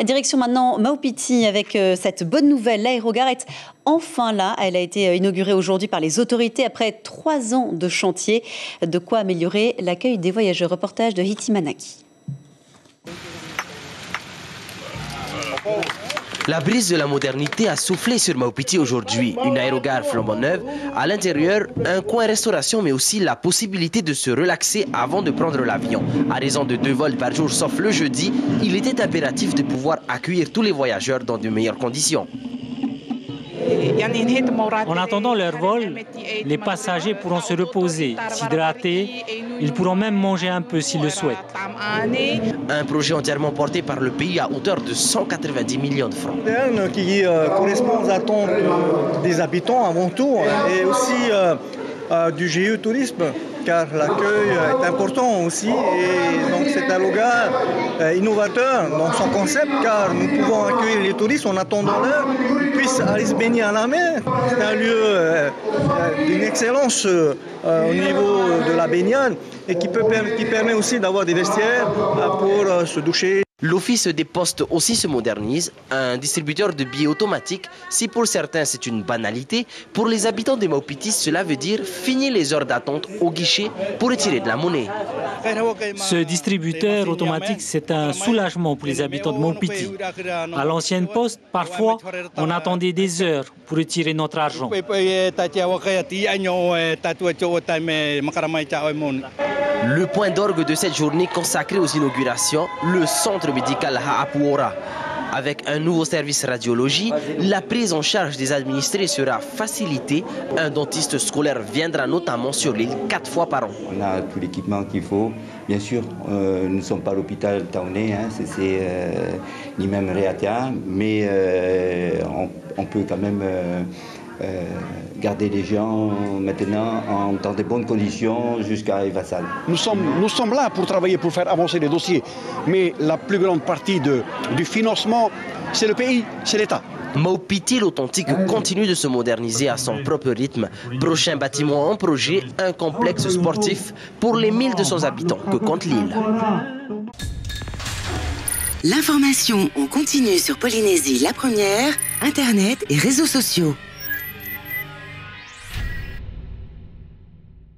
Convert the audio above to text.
Direction maintenant Maupiti avec cette bonne nouvelle. L'aérogare est enfin là. Elle a été inaugurée aujourd'hui par les autorités après 3 ans de chantier. De quoi améliorer l'accueil des voyageurs. Reportage de Hiti Manaki. La brise de la modernité a soufflé sur Maupiti aujourd'hui. Une aérogare flambant neuve. À l'intérieur, un coin restauration, mais aussi la possibilité de se relaxer avant de prendre l'avion. À raison de 2 vols par jour, sauf le jeudi, il était impératif de pouvoir accueillir tous les voyageurs dans de meilleures conditions. En attendant leur vol, les passagers pourront se reposer, s'hydrater. Ils pourront même manger un peu s'ils le souhaitent. Un projet entièrement porté par le pays à hauteur de 190 millions de francs. Qui correspond aux attentes des habitants avant tout et aussi du GE Tourisme, car l'accueil est important aussi. Et donc c'est un aérogare innovateur dans son concept, car nous pouvons accueillir les touristes en attendant l'heure, ils puissent aller se baigner à la mer. C'est un lieu d'une excellence au niveau de la baignade et qui permet aussi d'avoir des vestiaires pour se doucher. L'office des postes aussi se modernise, un distributeur de billets automatique. Si pour certains c'est une banalité, pour les habitants de Maupiti, cela veut dire fini les heures d'attente au guichet pour retirer de la monnaie. Ce distributeur automatique, c'est un soulagement pour les habitants de Maupiti. À l'ancienne poste, parfois, on attendait des heures pour retirer notre argent. Le point d'orgue de cette journée consacrée aux inaugurations, le centre médical Ha'apuora. Avec un nouveau service radiologie, la prise en charge des administrés sera facilitée. Un dentiste scolaire viendra notamment sur l'île 4 fois par an. On a tout l'équipement qu'il faut. Bien sûr, nous ne sommes pas l'hôpital taonais, ni même Réatia, mais on peut quand même garder les gens maintenant dans de bonnes conditions jusqu'à Evassal. Nous sommes là pour travailler, pour faire avancer les dossiers. Mais la plus grande partie du financement, c'est le pays, c'est l'État. Maupiti, l'authentique, continue de se moderniser à son propre rythme. Prochain bâtiment en projet, un complexe sportif pour les 1200 habitants que compte l'île. L'information en continu sur Polynésie la première, Internet et réseaux sociaux.